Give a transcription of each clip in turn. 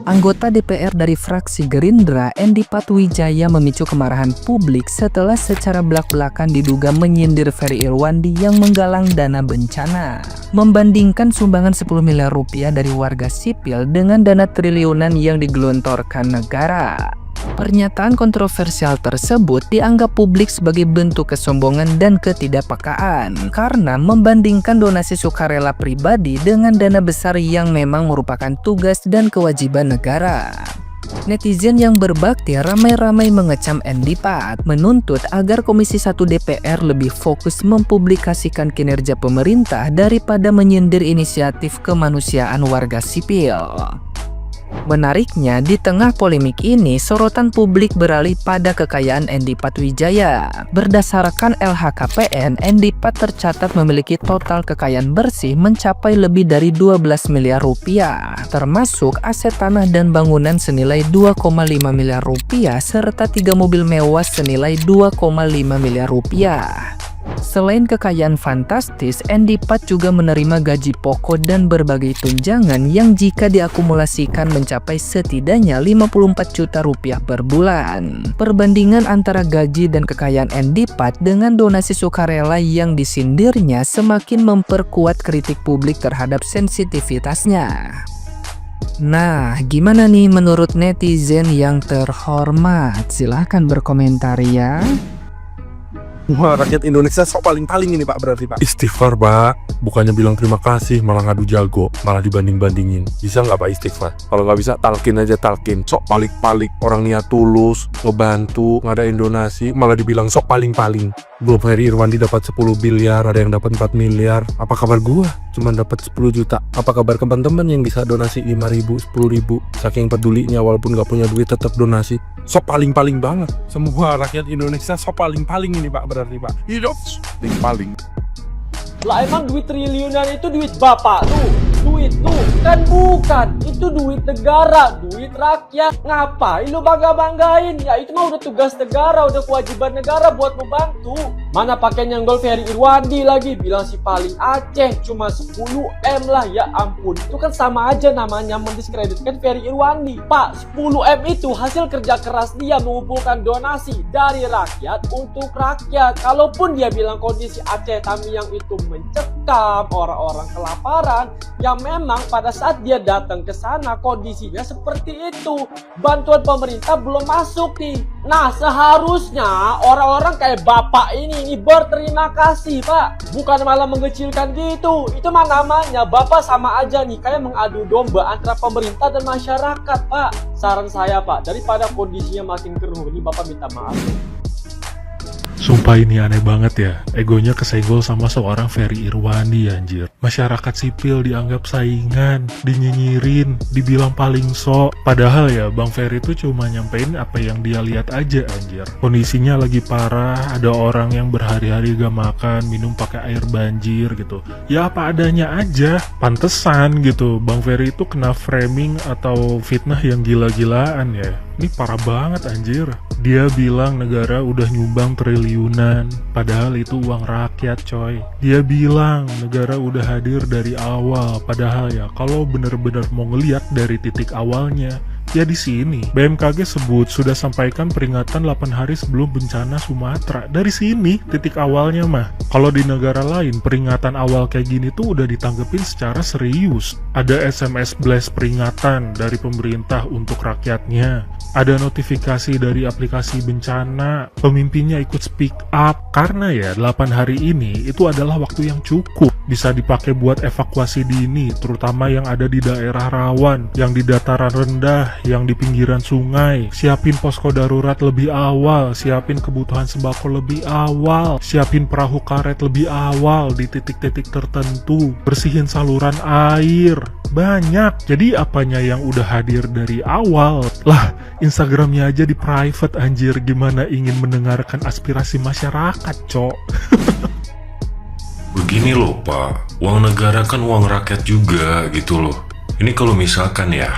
Anggota DPR dari fraksi Gerindra, Endi Patwijaya, memicu kemarahan publik setelah secara belak-belakan diduga menyindir Ferry Irwandi yang menggalang dana bencana. Membandingkan sumbangan 10 miliar rupiah dari warga sipil dengan dana triliunan yang digelontorkan negara. Pernyataan kontroversial tersebut dianggap publik sebagai bentuk kesombongan dan ketidakpekaan karena membandingkan donasi sukarela pribadi dengan dana besar yang memang merupakan tugas dan kewajiban negara. Netizen yang berbakti ramai-ramai mengecam Endi Pat, menuntut agar Komisi 1 DPR lebih fokus mempublikasikan kinerja pemerintah daripada menyindir inisiatif kemanusiaan warga sipil. Menariknya, di tengah polemik ini, sorotan publik beralih pada kekayaan Endi Patwijaya. Berdasarkan LHKPN, Endi Pat tercatat memiliki total kekayaan bersih mencapai lebih dari 12 miliar rupiah, termasuk aset tanah dan bangunan senilai 2,5 miliar rupiah, serta 3 mobil mewah senilai 2,5 miliar rupiah. Selain kekayaan fantastis, Endi Pat juga menerima gaji pokok dan berbagai tunjangan yang jika diakumulasikan mencapai setidaknya 54 juta rupiah per bulan. Perbandingan antara gaji dan kekayaan Endi Pat dengan donasi sukarela yang disindirnya semakin memperkuat kritik publik terhadap sensitivitasnya. Nah, gimana nih menurut netizen yang terhormat? Silahkan berkomentar ya. Wah, rakyat Indonesia sok paling-paling ini Pak, berarti Pak. Istighfar Pak, bukannya bilang terima kasih malah ngadu jago, malah dibanding-bandingin. Bisa nggak Pak istighfar? Kalau nggak bisa talkin aja talkin. Sok palik-palik, orang niat tulus, ngebantu, ngadain donasi, malah dibilang sok paling-paling. Belum Ferry Irwandi dapat 10 miliar, ada yang dapat 4 miliar. Apa kabar gua? Cuman dapat 10 juta. Apa kabar teman-teman yang bisa donasi 5.000, 10.000? Saking pedulinya walaupun nggak punya duit tetap donasi. Sok paling-paling banget. Semua rakyat Indonesia sok paling-paling ini Pak, berarti Pak. Hidup paling. Lah emang duit triliunan itu duit bapak tuh, duit lu kan bukan, itu duit negara, duit rakyat. Ngapain lu bangga-banggain? Ya itu mah udah tugas negara, udah kewajiban negara buat membantu. Mana pakai nyenggol Ferry Irwandi lagi, bilang si paling Aceh cuma 10M lah, ya ampun. Itu kan sama aja namanya mendiskreditkan Ferry Irwandi. Pak, 10M itu hasil kerja keras dia mengumpulkan donasi dari rakyat untuk rakyat. Kalaupun dia bilang kondisi Aceh Tamiang itu mencekam, orang-orang kelaparan, yang memang pada saat dia datang ke sana kondisinya seperti itu. Bantuan pemerintah belum masuk nih. Nah, seharusnya orang-orang kayak bapak ini berterima kasih Pak, bukan malah mengecilkan gitu. Itu mah namanya bapak sama aja nih kayak mengadu domba antara pemerintah dan masyarakat Pak. Saran saya Pak, daripada kondisinya makin keruh, ini bapak minta maaf. Sumpah ini aneh banget ya, egonya kesenggol sama seorang Ferry Irwandi anjir. Masyarakat sipil dianggap saingan, dinyinyirin, dibilang paling sok. Padahal ya Bang Ferry itu cuma nyampein apa yang dia lihat aja anjir. Kondisinya lagi parah, ada orang yang berhari-hari gak makan, minum pakai air banjir gitu. Ya apa adanya aja, pantesan gitu Bang Ferry itu kena framing atau fitnah yang gila-gilaan ya. Ini parah banget anjir. Dia bilang negara udah nyumbang triliunan, padahal itu uang rakyat coy. Dia bilang negara udah hadir dari awal, padahal ya kalau bener-bener mau ngeliat dari titik awalnya, ya di sini. BMKG sebut sudah sampaikan peringatan 8 hari sebelum bencana Sumatera. Dari sini titik awalnya mah. Kalau di negara lain peringatan awal kayak gini tuh udah ditanggepin secara serius. Ada SMS blast peringatan dari pemerintah untuk rakyatnya. Ada notifikasi dari aplikasi bencana, pemimpinnya ikut speak up. Karena ya 8 hari ini itu adalah waktu yang cukup. Bisa dipakai buat evakuasi dini, terutama yang ada di daerah rawan, yang di dataran rendah, yang di pinggiran sungai. Siapin posko darurat lebih awal, siapin kebutuhan sembako lebih awal, siapin perahu karet lebih awal di titik-titik tertentu, bersihin saluran air. Banyak. Jadi apanya yang udah hadir dari awal? Lah, Instagramnya aja di private anjir, gimana ingin mendengarkan aspirasi masyarakat, cok? Begini loh Pak, uang negara kan uang rakyat juga gitu loh. Ini kalau misalkan ya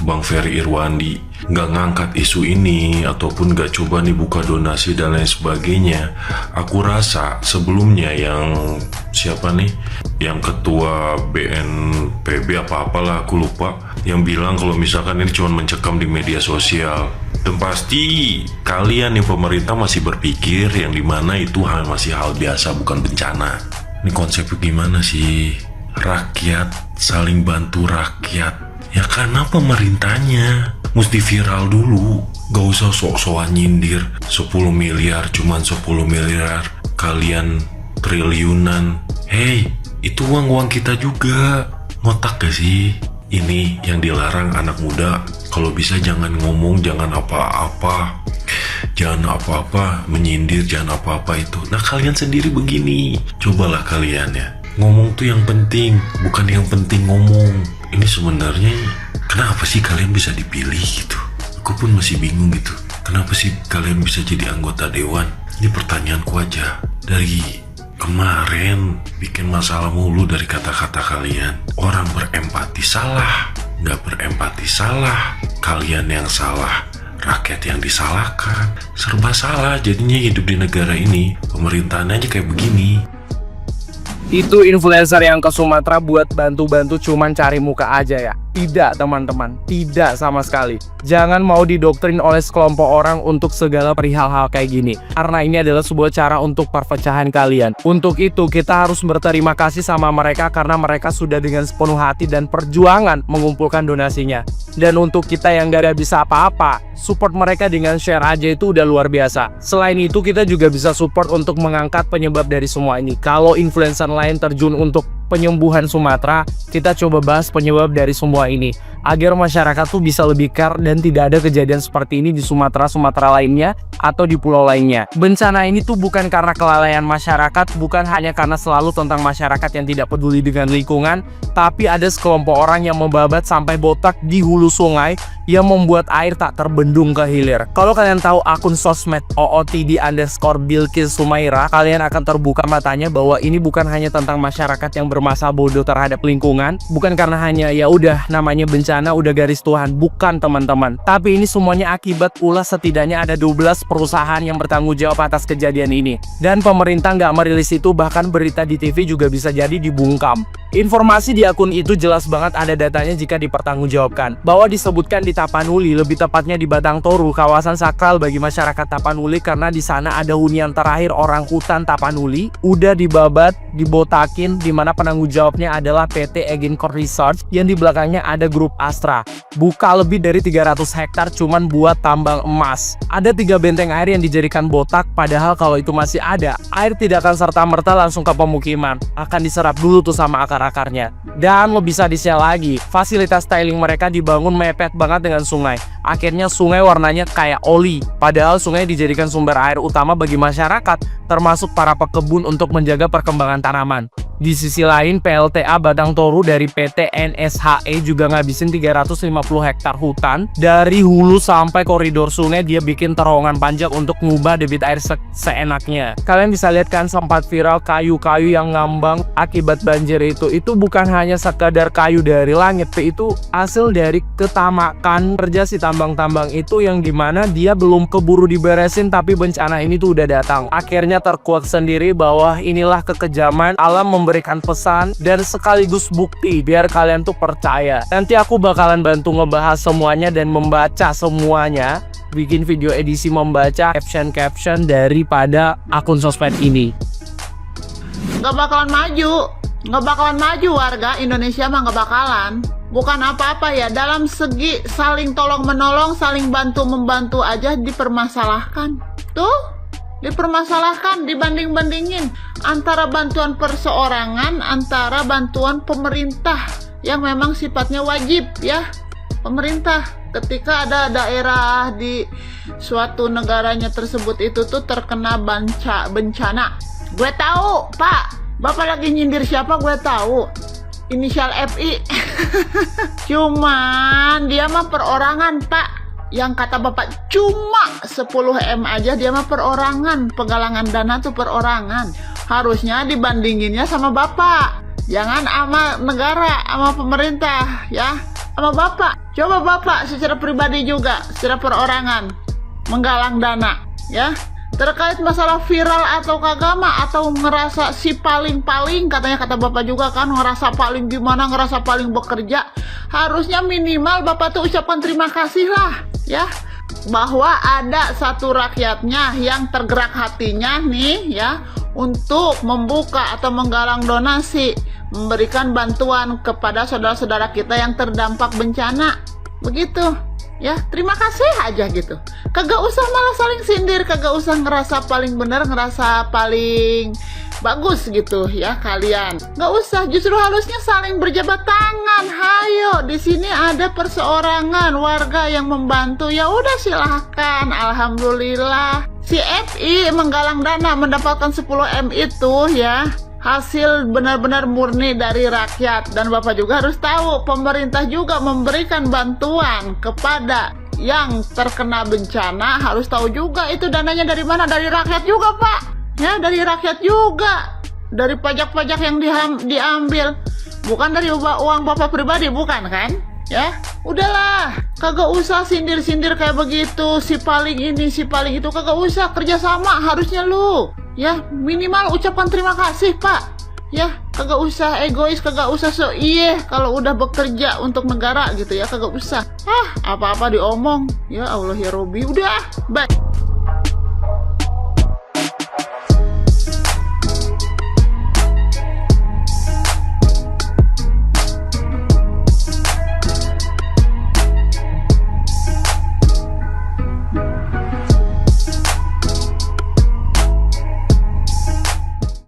Bang Ferry Irwandi nggak ngangkat isu ini ataupun nggak coba nih buka donasi dan lain sebagainya, aku rasa sebelumnya yang siapa nih, yang ketua BNPB apa-apalah aku lupa, yang bilang kalau misalkan ini cuma mencekam di media sosial. Dan pasti kalian yang pemerintah masih berpikir yang dimana itu masih hal biasa, bukan bencana. Ini konsepnya gimana sih? Rakyat saling bantu rakyat. Ya karena pemerintahnya mesti viral dulu. Gak usah sok-sokan nyindir 10 miliar, cuman 10 miliar. Kalian triliunan. Hey, itu uang kita juga. Ngotak gak sih? Ini yang dilarang anak muda. Kalau bisa jangan ngomong, jangan apa-apa. Jangan apa-apa, menyindir, jangan apa-apa itu. Nah kalian sendiri begini. Cobalah kalian ya. Ngomong tuh yang penting, bukan yang penting ngomong. Ini sebenarnya kenapa sih kalian bisa dipilih gitu? Aku pun masih bingung gitu. Kenapa sih kalian bisa jadi anggota dewan? Ini pertanyaanku aja. Dari kemarin bikin masalah mulu dari kata-kata kalian. Orang berempati salah, nggak berempati salah. Kalian yang salah, rakyat yang disalahkan. Serba salah jadinya hidup di negara ini. Pemerintahan aja kayak begini. Itu influencer yang ke Sumatera buat bantu-bantu cuman cari muka aja ya? Tidak teman-teman, tidak sama sekali. Jangan mau didoktrin oleh sekelompok orang untuk segala perihal hal kayak gini. Karena ini adalah sebuah cara untuk perpecahan kalian. Untuk itu kita harus berterima kasih sama mereka karena mereka sudah dengan sepenuh hati dan perjuangan mengumpulkan donasinya. Dan untuk kita yang gak bisa apa-apa, support mereka dengan share aja itu udah luar biasa. Selain itu kita juga bisa support untuk mengangkat penyebab dari semua ini. Kalau influencer lain terjun untuk penyembuhan Sumatera, kita coba bahas penyebab dari semua ini agar masyarakat tuh bisa lebih care dan tidak ada kejadian seperti ini di Sumatera lainnya atau di pulau lainnya. Bencana ini tuh bukan karena kelalaian masyarakat, bukan hanya karena selalu tentang masyarakat yang tidak peduli dengan lingkungan, tapi ada sekelompok orang yang membabat sampai botak di hulu sungai yang membuat air tak terbendung ke hilir. Kalau kalian tahu akun sosmed OOTD_Bilqis Sumaira, kalian akan terbuka matanya bahwa ini bukan hanya tentang masyarakat yang bermasa bodoh terhadap lingkungan, bukan karena hanya ya udah namanya bencana udah garis Tuhan, bukan teman-teman. Tapi ini semuanya akibat ulah setidaknya ada 12 perusahaan yang bertanggung jawab atas kejadian ini. Dan pemerintah nggak merilis itu, bahkan berita di TV juga bisa jadi dibungkam. Informasi di akun itu jelas banget ada datanya jika dipertanggungjawabkan. Bahwa disebutkan di Tapanuli, lebih tepatnya di Batang Toru, kawasan sakral bagi masyarakat Tapanuli karena di sana ada hunian terakhir orang hutan Tapanuli, udah dibabat, dibotakin, di mana penanggung jawabnya adalah PT Egincorp Research yang di belakangnya ada grup Astra. Buka lebih dari 300 hektar cuman buat tambang emas. Ada 3 benteng air yang dijadikan botak, padahal kalau itu masih ada, air tidak akan serta-merta langsung ke pemukiman, akan diserap dulu tuh sama akar-akarnya. Dan lo bisa di-share lagi, fasilitas styling mereka dibangun mepet banget dengan sungai. Akhirnya sungai warnanya kayak oli, padahal sungai dijadikan sumber air utama bagi masyarakat, termasuk para pekebun untuk menjaga perkembangan tanaman. Di sisi lain, PLTA Batang Toru dari PT NSHE juga ngabisin 350 hektar hutan. Dari hulu sampai koridor sungai dia bikin terowongan panjang untuk ngubah debit air seenaknya. Kalian bisa lihat kan sempat viral kayu-kayu yang ngambang akibat banjir itu. Itu bukan hanya sekadar kayu dari langit, itu hasil dari ketamakan kerja si tambang-tambang itu yang dimana dia belum keburu diberesin tapi bencana ini tuh udah datang. Akhirnya terkuak sendiri bahwa inilah kekejaman alam memberikan pesan dan sekaligus bukti biar kalian tuh percaya. Nanti aku bakalan bantu ngebahas semuanya dan membaca semuanya, bikin video edisi membaca caption-caption daripada akun sosmed ini. Nggak bakalan maju warga Indonesia mah nggak bakalan. Bukan apa-apa ya, dalam segi saling tolong menolong, saling bantu membantu aja dipermasalahkan. Tuh, dipermasalahkan, dibanding-bandingin antara bantuan perseorangan, antara bantuan pemerintah yang memang sifatnya wajib ya. Pemerintah ketika ada daerah di suatu negaranya tersebut itu tuh terkena bencana. Gue tahu, Pak. Bapak lagi nyindir siapa gue tahu. Inisial FI. Cuman dia mah perorangan, Pak. Yang kata Bapak cuma 10M aja, dia mah perorangan. Penggalangan dana tuh perorangan. Harusnya dibandinginnya sama Bapak. Jangan sama negara, sama pemerintah ya. sama Bapak. Coba Bapak secara pribadi juga, secara perorangan menggalang dana, ya. Terkait masalah viral atau kagak mah, atau ngerasa si paling-paling, katanya kata Bapak juga kan, ngerasa paling gimana, ngerasa paling bekerja. Harusnya minimal Bapak tuh ucapkan terima kasih lah, ya. Bahwa ada satu rakyatnya yang tergerak hatinya nih, ya, untuk membuka atau menggalang donasi, memberikan bantuan kepada saudara-saudara kita yang terdampak bencana. Begitu, ya. Terima kasih aja gitu. Kagak usah malah saling sindir, kagak usah ngerasa paling benar, ngerasa paling bagus gitu ya kalian. Nggak usah, justru harusnya saling berjabat tangan. Hayo, di sini ada perseorangan warga yang membantu. Ya udah silahkan. Alhamdulillah. Si FI menggalang dana mendapatkan 10 M itu ya, hasil benar-benar murni dari rakyat. Dan Bapak juga harus tahu, pemerintah juga memberikan bantuan kepada yang terkena bencana. Harus tahu juga itu dananya dari mana, dari rakyat juga Pak. Ya, dari rakyat juga, dari pajak-pajak yang diambil, bukan dari uang Bapak pribadi, bukan kan? Ya, udahlah, kagak usah sindir-sindir kayak begitu, si paling ini, si paling itu, kagak usah. Kerjasama harusnya lu, ya, minimal ucapkan terima kasih Pak. Ya, kagak usah egois, kagak usah so iye kalau udah bekerja untuk negara gitu ya, kagak usah. Apa-apa diomong, ya Allah ya Robi, udah, bye.